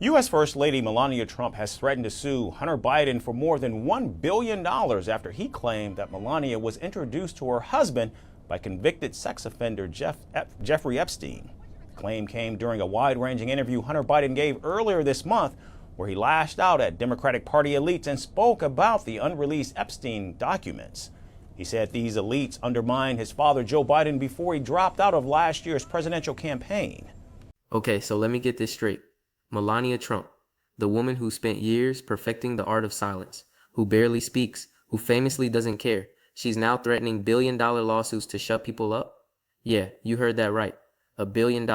U.S. First Lady Melania Trump has threatened to sue Hunter Biden for more than $1 billion after he claimed that Melania was introduced to her husband by convicted sex offender Jeffrey Epstein. The claim came during a wide-ranging interview Hunter Biden gave earlier this month, where he lashed out at Democratic Party elites and spoke about the unreleased Epstein documents. He said these elites undermined his father, Joe Biden, before he dropped out of last year's presidential campaign. Okay, so let me get this straight. Melania Trump, the woman who spent years perfecting the art of silence, who barely speaks, who famously doesn't care, she's now threatening billion-dollar lawsuits to shut people up? Yeah, you heard that right. $1 billion,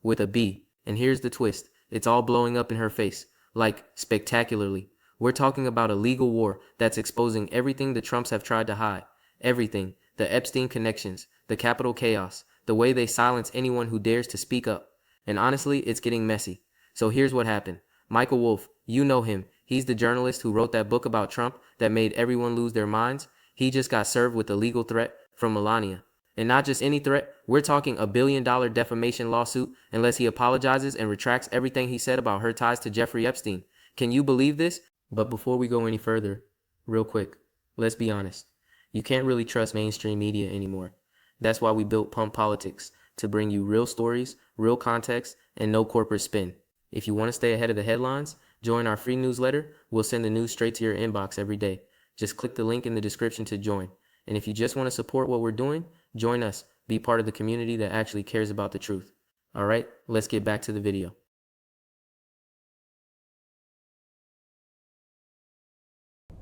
with a B. And here's the twist. It's all blowing up in her face. Like, spectacularly. We're talking about a legal war that's exposing everything the Trumps have tried to hide. Everything. The Epstein connections, the Capitol chaos, the way they silence anyone who dares to speak up. And honestly, it's getting messy. So here's what happened. Michael Wolff, you know him. He's the journalist who wrote that book about Trump that made everyone lose their minds. He just got served with a legal threat from Melania. And not just any threat, we're talking $1 billion defamation lawsuit unless he apologizes and retracts everything he said about her ties to Jeffrey Epstein. Can you believe this? But before we go any further, real quick, let's be honest. You can't really trust mainstream media anymore. That's why we built Pump Politics, to bring you real stories, real context, and no corporate spin. If you want to stay ahead of the headlines, join our free newsletter. We'll send the news straight to your inbox every day. Just click the link in the description to join. And if you just want to support what we're doing, join us. Be part of the community that actually cares about the truth. All right, let's get back to the video.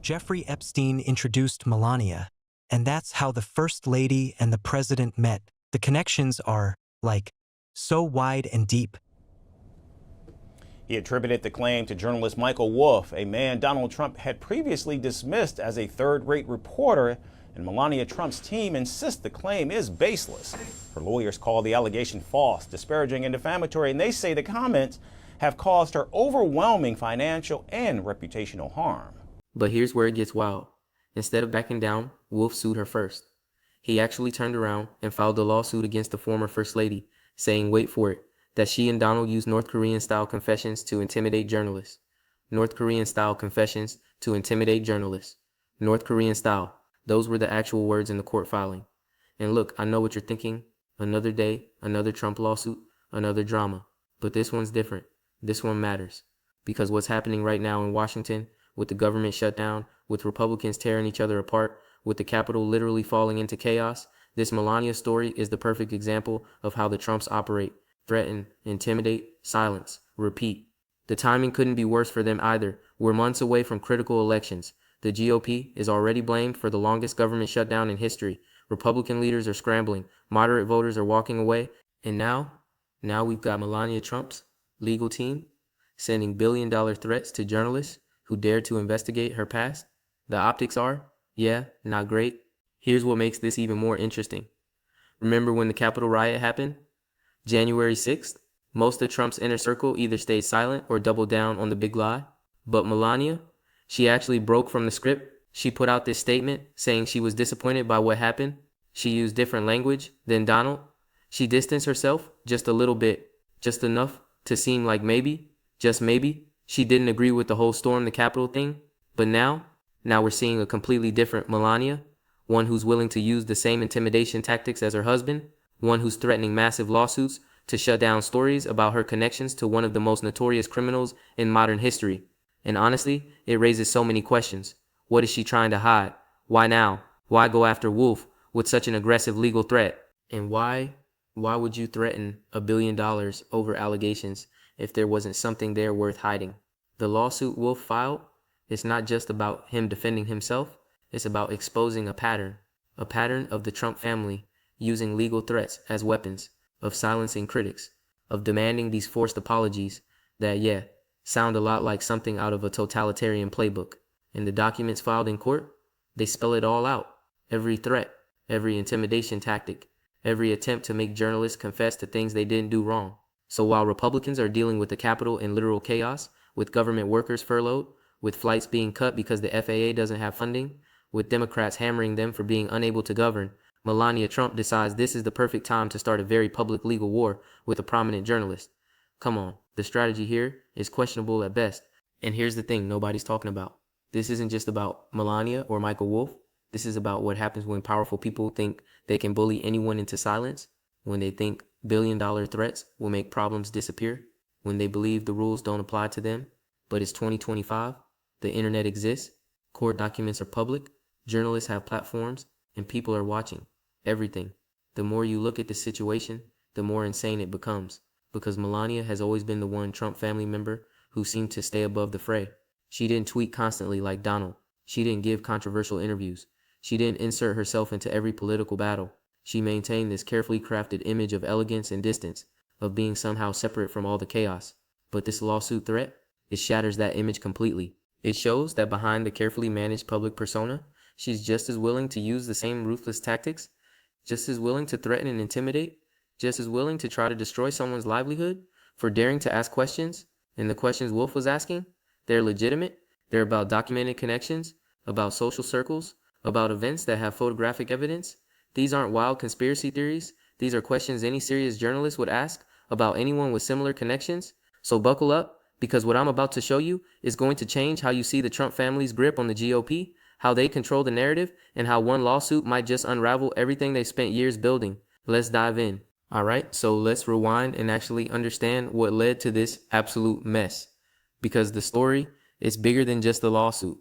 Jeffrey Epstein introduced Melania, and that's how the First Lady and the President met. The connections are, like, so wide and deep. He attributed the claim to journalist Michael Wolff, a man Donald Trump had previously dismissed as a third-rate reporter, and Melania Trump's team insists the claim is baseless. Her lawyers call the allegation false, disparaging, and defamatory, and they say the comments have caused her overwhelming financial and reputational harm. But here's where it gets wild. Instead of backing down, Wolff sued her first. He actually turned around and filed a lawsuit against the former First Lady, saying, wait for it, that she and Donald used North Korean-style confessions to intimidate journalists. North Korean-style confessions to intimidate journalists. North Korean-style. Those were the actual words in the court filing. And look, I know what you're thinking. Another day, another Trump lawsuit, another drama. But this one's different. This one matters. Because what's happening right now in Washington, with the government shutdown, with Republicans tearing each other apart, with the Capitol literally falling into chaos, this Melania story is the perfect example of how the Trumps operate. Threaten, intimidate, silence, repeat. The timing couldn't be worse for them either. We're months away from critical elections. The GOP is already blamed for the longest government shutdown in history. Republican leaders are scrambling. Moderate voters are walking away. And now we've got Melania Trump's legal team sending billion-dollar threats to journalists who dared to investigate her past. The optics are, yeah, not great. Here's what makes this even more interesting. Remember when the Capitol riot happened? January 6th? Most of Trump's inner circle either stayed silent or doubled down on the big lie. But Melania, she actually broke from the script. She put out this statement saying she was disappointed by what happened. She used different language than Donald. She distanced herself just a little bit, just enough to seem like maybe, just maybe, she didn't agree with the whole storm the Capitol thing. But now we're seeing a completely different Melania, one who's willing to use the same intimidation tactics as her husband, one who's threatening massive lawsuits to shut down stories about her connections to one of the most notorious criminals in modern history. And honestly, it raises so many questions. What is she trying to hide? Why now? Why go after Wolff with such an aggressive legal threat? And why would you threaten $1 billion over allegations if there wasn't something there worth hiding? The lawsuit Wolff filed is not just about him defending himself. It's about exposing a pattern of the Trump family using legal threats as weapons, of silencing critics, of demanding these forced apologies that, yeah, sound a lot like something out of a totalitarian playbook. And the documents filed in court, they spell it all out. Every threat, every intimidation tactic, every attempt to make journalists confess to things they didn't do wrong. So while Republicans are dealing with the Capitol in literal chaos, with government workers furloughed, with flights being cut because the FAA doesn't have funding, with Democrats hammering them for being unable to govern, Melania Trump decides this is the perfect time to start a very public legal war with a prominent journalist. Come on, the strategy here is questionable at best. And here's the thing nobody's talking about. This isn't just about Melania or Michael Wolff. This is about what happens when powerful people think they can bully anyone into silence, when they think billion-dollar threats will make problems disappear, when they believe the rules don't apply to them. But it's 2025, the internet exists, court documents are public, journalists have platforms, and people are watching everything. The more you look at the situation, the more insane it becomes, because Melania has always been the one Trump family member who seemed to stay above the fray. She didn't tweet constantly like Donald. She didn't give controversial interviews. She didn't insert herself into every political battle. She maintained this carefully crafted image of elegance and distance, of being somehow separate from all the chaos. But this lawsuit threat, it shatters that image completely. It shows that behind the carefully managed public persona, she's just as willing to use the same ruthless tactics, just as willing to threaten and intimidate, just as willing to try to destroy someone's livelihood for daring to ask questions. And the questions Wolff was asking, they're legitimate. They're about documented connections, about social circles, about events that have photographic evidence. These aren't wild conspiracy theories. These are questions any serious journalist would ask about anyone with similar connections. So buckle up, because what I'm about to show you is going to change how you see the Trump family's grip on the GOP, how they control the narrative, and how one lawsuit might just unravel everything they spent years building. Let's dive in. All right, so let's rewind and actually understand what led to this absolute mess. Because the story is bigger than just the lawsuit.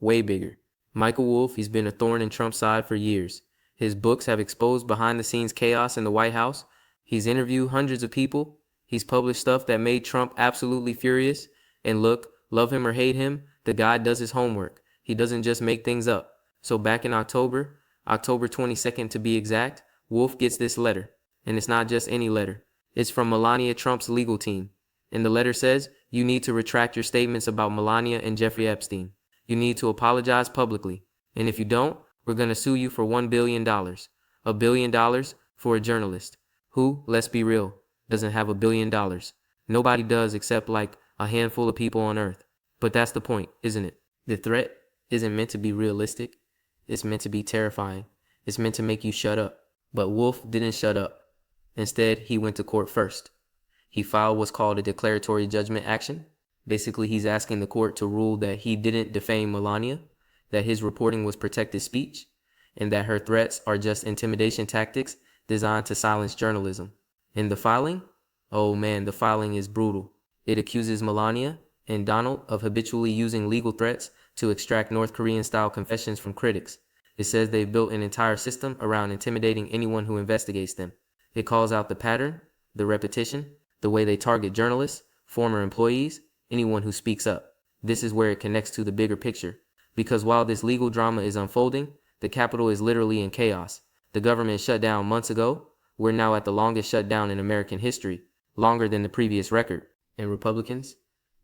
Way bigger. Michael Wolff, he's been a thorn in Trump's side for years. His books have exposed behind-the-scenes chaos in the White House. He's interviewed hundreds of people. He's published stuff that made Trump absolutely furious. And look, love him or hate him, the guy does his homework. He doesn't just make things up. So back in October 22nd to be exact, Wolff gets this letter. And it's not just any letter. It's from Melania Trump's legal team. And the letter says, you need to retract your statements about Melania and Jeffrey Epstein. You need to apologize publicly. And if you don't, we're going to sue you for $1 billion. $1 billion for a journalist who, let's be real, doesn't have $1 billion. Nobody does except like a handful of people on earth. But that's the point, isn't it? The threat isn't meant to be realistic. It's meant to be terrifying. It's meant to make you shut up. But Wolff didn't shut up. Instead, he went to court first. He filed what's called a declaratory judgment action. Basically, he's asking the court to rule that he didn't defame Melania, that his reporting was protected speech, and that her threats are just intimidation tactics designed to silence journalism. In the filing? Oh man, the filing is brutal. It accuses Melania and Donald of habitually using legal threats to extract North Korean-style confessions from critics. It says they've built an entire system around intimidating anyone who investigates them. It calls out the pattern, the repetition, the way they target journalists, former employees, anyone who speaks up. This is where it connects to the bigger picture. Because while this legal drama is unfolding, the Capitol is literally in chaos. The government shut down months ago. We're now at the longest shutdown in American history, longer than the previous record. And Republicans,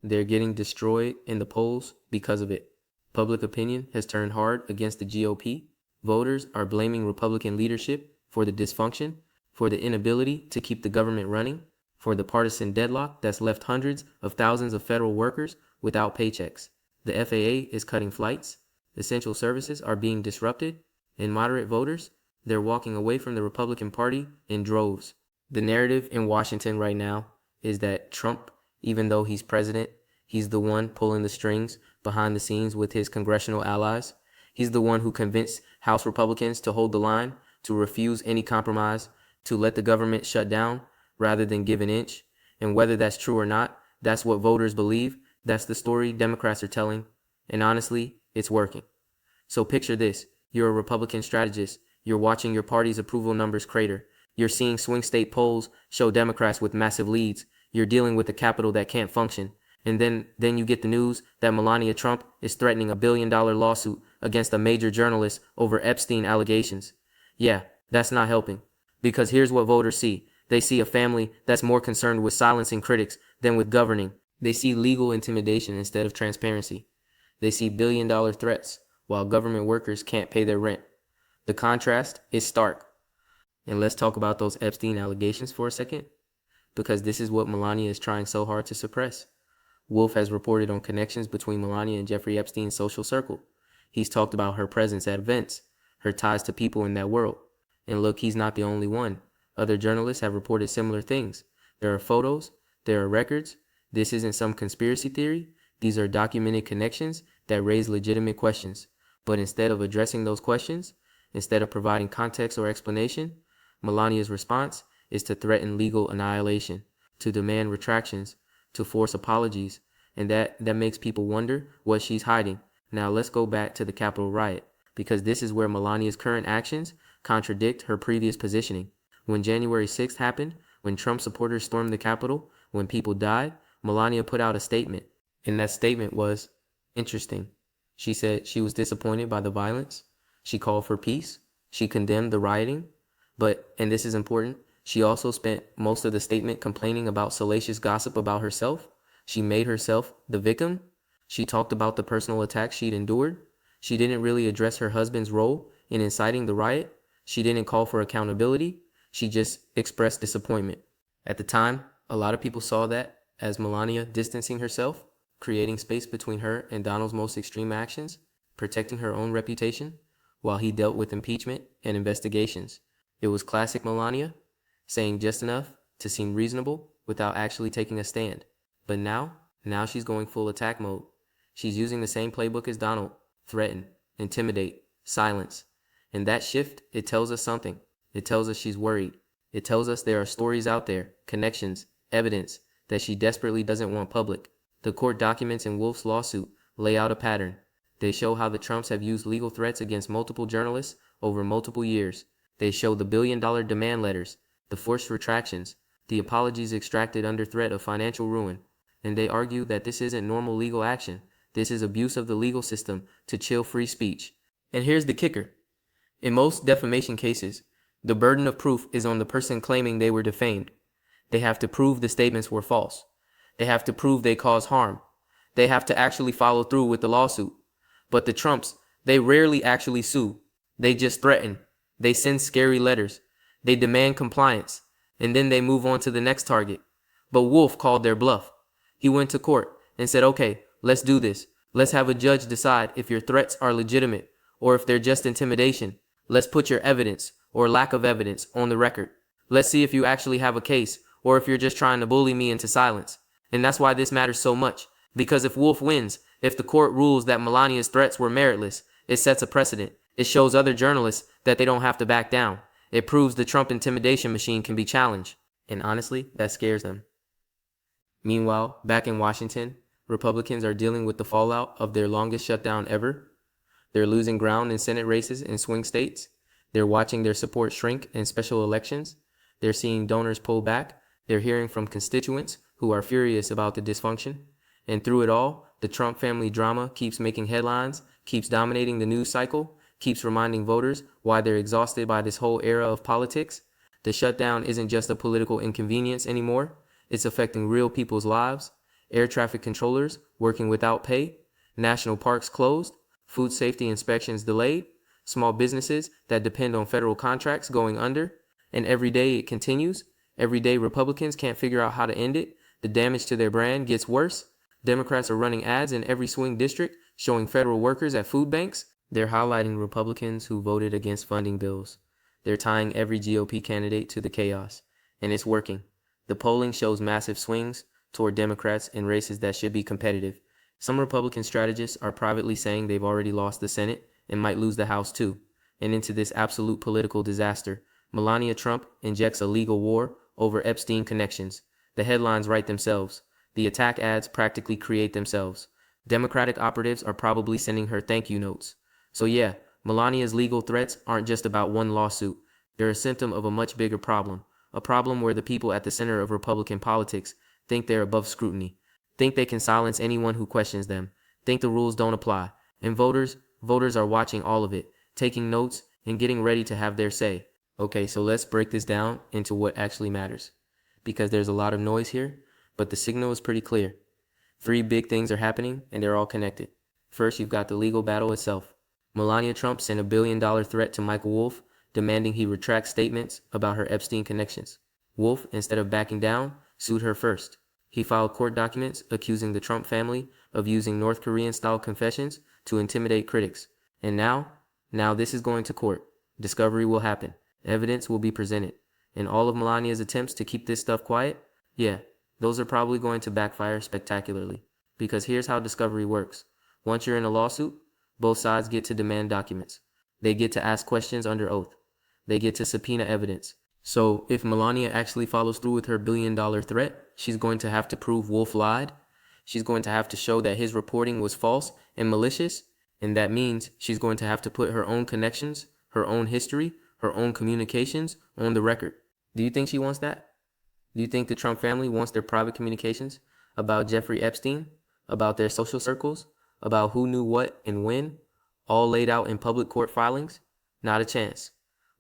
they're getting destroyed in the polls because of it. Public opinion has turned hard against the GOP. Voters are blaming Republican leadership for the dysfunction, for the inability to keep the government running, for the partisan deadlock that's left hundreds of thousands of federal workers without paychecks. The FAA is cutting flights, essential services are being disrupted, and moderate voters, they're walking away from the Republican Party in droves. The narrative in Washington right now is that Trump, even though he's president, he's the one pulling the strings behind the scenes with his congressional allies. He's the one who convinced House Republicans to hold the line, to refuse any compromise, to let the government shut down rather than give an inch. And whether that's true or not, that's what voters believe. That's the story Democrats are telling. And honestly, it's working. So picture this. You're a Republican strategist. You're watching your party's approval numbers crater. You're seeing swing state polls show Democrats with massive leads. You're dealing with a Capitol that can't function. And then you get the news that Melania Trump is threatening a $1 billion lawsuit against a major journalist over Epstein allegations. Yeah, that's not helping. Because here's what voters see. They see a family that's more concerned with silencing critics than with governing. They see legal intimidation instead of transparency. They see $1 billion threats while government workers can't pay their rent. The contrast is stark. And let's talk about those Epstein allegations for a second, because this is what Melania is trying so hard to suppress. Wolff has reported on connections between Melania and Jeffrey Epstein's social circle. He's talked about her presence at events, her ties to people in that world. And look, he's not the only one. Other journalists have reported similar things. There are photos, There are records. This isn't some conspiracy theory. These are documented connections that raise legitimate questions. But instead of addressing those questions, instead of providing context or explanation, Melania's response is to threaten legal annihilation, to demand retractions, to force apologies, and that makes people wonder what she's hiding. Now let's go back to the Capitol riot, because this is where Melania's current actions contradict her previous positioning. When January 6th happened, when Trump supporters stormed the Capitol, when people died, Melania put out a statement. And that statement was interesting. She said she was disappointed by the violence. She called for peace. She condemned the rioting. But, and this is important, she also spent most of the statement complaining about salacious gossip about herself. She made herself the victim. She talked about the personal attacks she'd endured. She didn't really address her husband's role in inciting the riot. She didn't call for accountability. She just expressed disappointment. At the time, a lot of people saw that as Melania distancing herself, creating space between her and Donald's most extreme actions, protecting her own reputation, while he dealt with impeachment and investigations. It was classic Melania, saying just enough to seem reasonable without actually taking a stand. But now she's going full attack mode. She's using the same playbook as Donald: threaten, intimidate, silence. And that shift, it tells us something. It tells us she's worried. It tells us there are stories out there, connections, evidence that she desperately doesn't want public. The court documents in Wolf's lawsuit lay out a pattern. They show how the Trumps have used legal threats against multiple journalists over multiple years. They show the billion-dollar demand letters, the forced retractions, the apologies extracted under threat of financial ruin. And they argue that this isn't normal legal action. This is abuse of the legal system to chill free speech. And here's the kicker. In most defamation cases, the burden of proof is on the person claiming they were defamed. They have to prove the statements were false. They have to prove they caused harm. They have to actually follow through with the lawsuit. But the Trumps, they rarely actually sue. They just threaten. They send scary letters. They demand compliance. And then they move on to the next target. But Wolf called their bluff. He went to court and said, okay, let's do this. Let's have a judge decide if your threats are legitimate or if they're just intimidation. Let's put your evidence or lack of evidence on the record. Let's see if you actually have a case or if you're just trying to bully me into silence. And that's why this matters so much. Because if Wolf wins, if the court rules that Melania's threats were meritless, it sets a precedent. It shows other journalists that they don't have to back down. It proves the Trump intimidation machine can be challenged. And honestly, that scares them. Meanwhile, back in Washington, Republicans are dealing with the fallout of their longest shutdown ever. They're losing ground in Senate races in swing states. They're watching their support shrink in special elections. They're seeing donors pull back. They're hearing from constituents who are furious about the dysfunction. And through it all, the Trump family drama keeps making headlines, keeps dominating the news cycle, keeps reminding voters why they're exhausted by this whole era of politics. The shutdown isn't just a political inconvenience anymore. It's affecting real people's lives. Air traffic controllers working without pay, national parks closed, food safety inspections delayed, small businesses that depend on federal contracts going under. And every day it continues. Every day Republicans can't figure out how to end it. The damage to their brand gets worse. Democrats are running ads in every swing district showing federal workers at food banks. They're highlighting Republicans who voted against funding bills. They're tying every GOP candidate to the chaos. And it's working. The polling shows massive swings toward Democrats in races that should be competitive. Some Republican strategists are privately saying they've already lost the Senate and might lose the House too. And into this absolute political disaster, Melania Trump injects a legal war over Epstein connections. The headlines write themselves. The attack ads practically create themselves. Democratic operatives are probably sending her thank you notes. So yeah, Melania's legal threats aren't just about one lawsuit. They're a symptom of a much bigger problem. A problem where the people at the center of Republican politics think they're above scrutiny, think they can silence anyone who questions them, think the rules don't apply. And voters are watching all of it, taking notes and getting ready to have their say. Okay, so let's break this down into what actually matters. Because there's a lot of noise here, but the signal is pretty clear. 3 big things are happening and they're all connected. First, you've got the legal battle itself. Melania Trump sent a $1 billion threat to Michael Wolff, demanding he retract statements about her Epstein connections. Wolff, instead of backing down, sued her first. He filed court documents accusing the Trump family of using North Korean-style confessions to intimidate critics. And now this is going to court. Discovery will happen. Evidence will be presented. And all of Melania's attempts to keep this stuff quiet, yeah, Those are probably going to backfire spectacularly. Because here's how discovery works. Once you're in a lawsuit, both sides get to demand documents. They get to ask questions under oath. They get to subpoena evidence. So if Melania actually follows through with her billion-dollar threat, she's going to have to prove Wolf lied. She's going to have to show that his reporting was false and malicious. And that means she's going to have to put her own connections, her own history, her own communications on the record. Do you think she wants that? Do you think the Trump family wants their private communications about Jeffrey Epstein, about their social circles, about who knew what and when, all laid out in public court filings? Not a chance.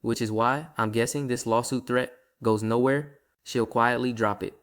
Which is why I'm guessing this lawsuit threat goes nowhere. She'll quietly drop it.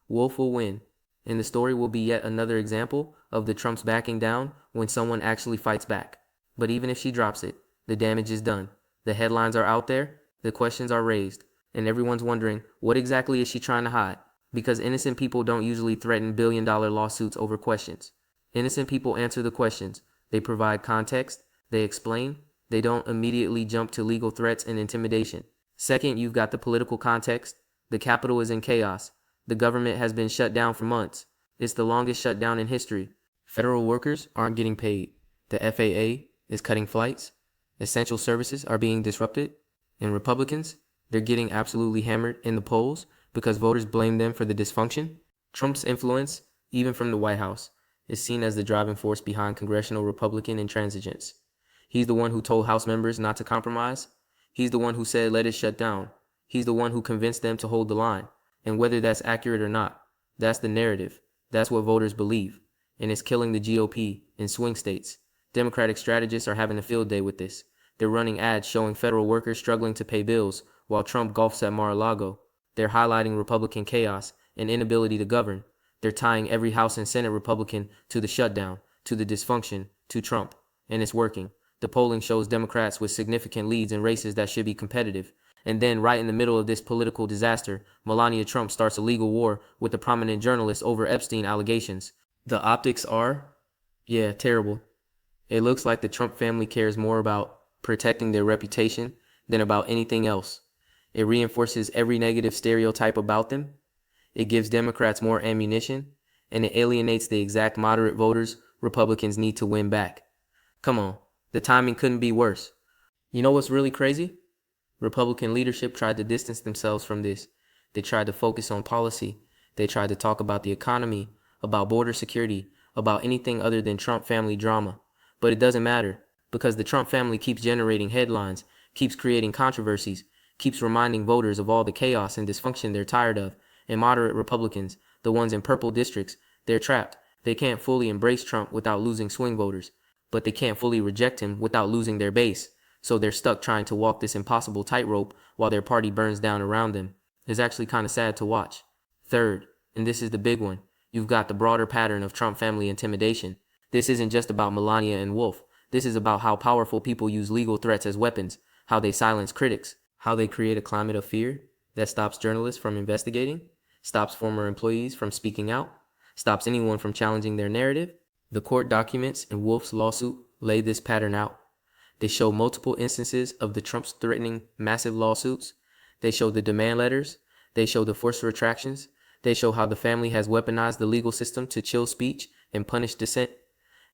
Wolf will win. And the story will be yet another example of the Trumps backing down when someone actually fights back. But even if she drops it, the damage is done. The headlines are out there, the questions are raised, and everyone's wondering, what exactly is she trying to hide? Because innocent people don't usually threaten billion-dollar lawsuits over questions. Innocent people answer the questions. They provide context. They explain. They don't immediately jump to legal threats and intimidation. Second, you've got the political context. The Capitol is in chaos. The government has been shut down for months. It's the longest shutdown in history. Federal workers aren't getting paid. The FAA is cutting flights. Essential services are being disrupted. And Republicans, they're getting absolutely hammered in the polls because voters blame them for the dysfunction. Trump's influence, even from the White House, is seen as the driving force behind congressional Republican intransigence. He's the one who told House members not to compromise. He's the one who said let it shut down. He's the one who convinced them to hold the line. And whether that's accurate or not, that's the narrative. That's what voters believe. And it's killing the GOP in swing states. Democratic strategists are having a field day with this. They're running ads showing federal workers struggling to pay bills while Trump golfs at Mar-a-Lago. They're highlighting Republican chaos and inability to govern. They're tying every House and Senate Republican to the shutdown, to the dysfunction, to Trump. And it's working. The polling shows Democrats with significant leads in races that should be competitive. And then right in the middle of this political disaster, Melania Trump starts a legal war with a prominent journalist over Epstein allegations. The optics are, terrible. It looks like the Trump family cares more about protecting their reputation than about anything else. It reinforces every negative stereotype about them. It gives Democrats more ammunition, and it alienates the exact moderate voters Republicans need to win back. Come on, the timing couldn't be worse. You know what's really crazy? Republican leadership tried to distance themselves from this. They tried to focus on policy. They tried to talk about the economy, about border security, about anything other than Trump family drama. But it doesn't matter, because the Trump family keeps generating headlines, keeps creating controversies, keeps reminding voters of all the chaos and dysfunction they're tired of. And moderate Republicans, the ones in purple districts, they're trapped. They can't fully embrace Trump without losing swing voters, but they can't fully reject him without losing their base. So they're stuck trying to walk this impossible tightrope while their party burns down around them. It's actually kind of sad to watch. Third, and this is the big one, you've got the broader pattern of Trump family intimidation. This isn't just about Melania and Wolf. This is about how powerful people use legal threats as weapons, how they silence critics, how they create a climate of fear that stops journalists from investigating, stops former employees from speaking out, stops anyone from challenging their narrative. The court documents in Wolf's lawsuit lay this pattern out. They show multiple instances of the Trumps threatening massive lawsuits. They show the demand letters. They show the forced retractions. They show how the family has weaponized the legal system to chill speech and punish dissent.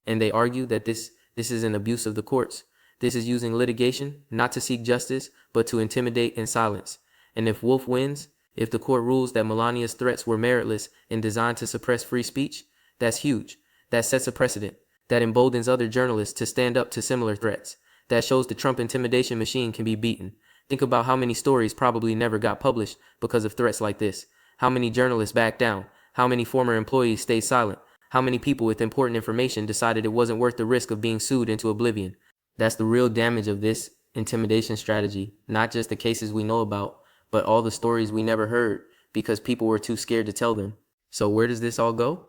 And they argue that this is an abuse of the courts. This is using litigation not to seek justice, but to intimidate and silence. And if Wolf wins, if the court rules that Melania's threats were meritless and designed to suppress free speech, that's huge. That sets a precedent. That emboldens other journalists to stand up to similar threats. That shows the Trump intimidation machine can be beaten. Think about how many stories probably never got published because of threats like this. How many journalists backed down? How many former employees stayed silent? How many people with important information decided it wasn't worth the risk of being sued into oblivion? That's the real damage of this intimidation strategy. Not just the cases we know about, but all the stories we never heard because people were too scared to tell them. So where does this all go?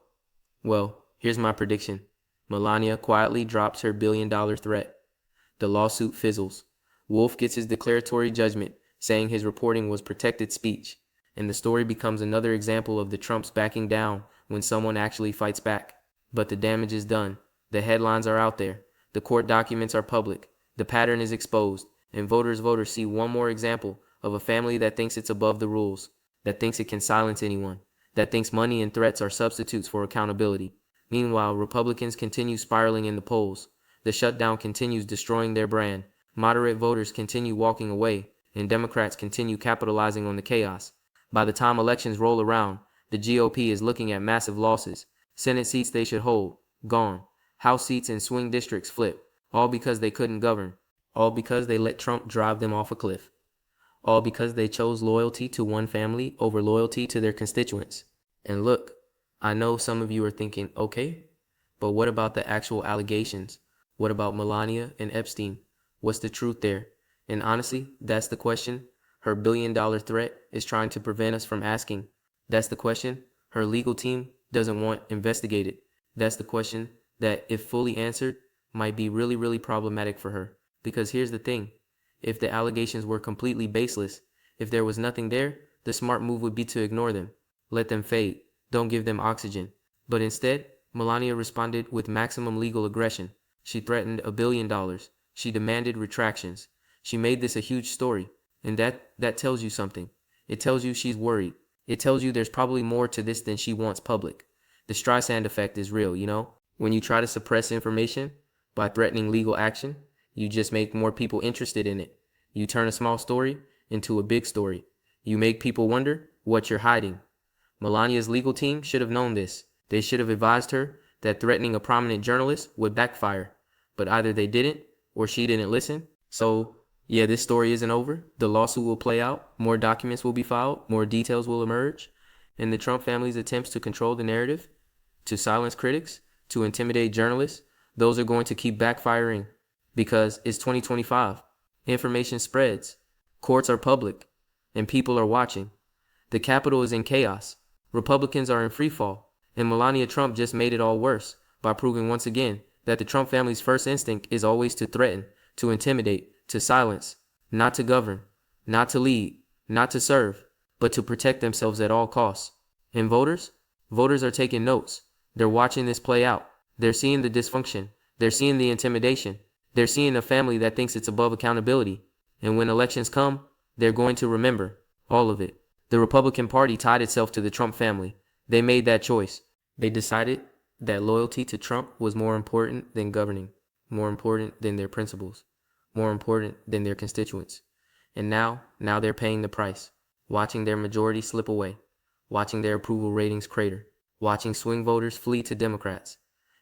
Well, here's my prediction. Melania quietly drops her billion-dollar threat. The lawsuit fizzles. Wolf gets his declaratory judgment, saying his reporting was protected speech. And the story becomes another example of the Trumps backing down when someone actually fights back. But the damage is done. The headlines are out there. The court documents are public. The pattern is exposed. And voters see one more example of a family that thinks it's above the rules, that thinks it can silence anyone, that thinks money and threats are substitutes for accountability. Meanwhile, Republicans continue spiraling in the polls. The shutdown continues destroying their brand. Moderate voters continue walking away, and Democrats continue capitalizing on the chaos. By the time elections roll around, the GOP is looking at massive losses. Senate seats they should hold, gone. House seats in swing districts flip, all because they couldn't govern. All because they let Trump drive them off a cliff. All because they chose loyalty to one family over loyalty to their constituents. And look, I know some of you are thinking, okay, but what about the actual allegations? What about Melania and Epstein? What's the truth there? And honestly, that's the question her billion-dollar threat is trying to prevent us from asking. That's the question her legal team doesn't want investigated. That's the question that, if fully answered, might be really, really problematic for her. Because here's the thing. If the allegations were completely baseless, if there was nothing there, the smart move would be to ignore them. Let them fade. Don't give them oxygen. But instead, Melania responded with maximum legal aggression. She threatened $1 billion. She demanded retractions. She made this a huge story. And that tells you something. It tells you she's worried. It tells you there's probably more to this than she wants public. The Streisand effect is real, you know? When you try to suppress information by threatening legal action, you just make more people interested in it. You turn a small story into a big story. You make people wonder what you're hiding. Melania's legal team should have known this. They should have advised her that threatening a prominent journalist would backfire. But either they didn't or she didn't listen. So, yeah, this story isn't over. The lawsuit will play out. More documents will be filed. More details will emerge. And the Trump family's attempts to control the narrative, to silence critics, to intimidate journalists, those are going to keep backfiring. Because it's 2025. Information spreads. Courts are public. And people are watching. The Capitol is in chaos. Republicans are in freefall. And Melania Trump just made it all worse by proving once again that the Trump family's first instinct is always to threaten, to intimidate, to silence, not to govern, not to lead, not to serve, but to protect themselves at all costs. And voters are taking notes. They're watching this play out. They're seeing the dysfunction. They're seeing the intimidation. They're seeing a family that thinks it's above accountability. And when elections come, they're going to remember all of it. The Republican Party tied itself to the Trump family. They made that choice. They decided that loyalty to Trump was more important than governing, more important than their principles, more important than their constituents. And now they're paying the price, watching their majority slip away, watching their approval ratings crater, watching swing voters flee to Democrats.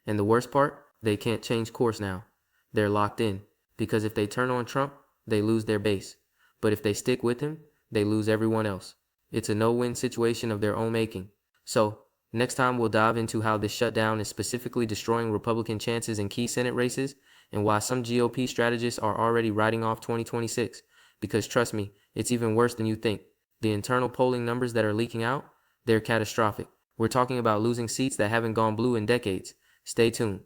And the worst part, they can't change course now. They're locked in, because if they turn on Trump, they lose their base. But if they stick with him, they lose everyone else. It's a no-win situation of their own making. So, next time we'll dive into how this shutdown is specifically destroying Republican chances in key Senate races and why some GOP strategists are already writing off 2026. Because trust me, it's even worse than you think. The internal polling numbers that are leaking out, they're catastrophic. We're talking about losing seats that haven't gone blue in decades. Stay tuned.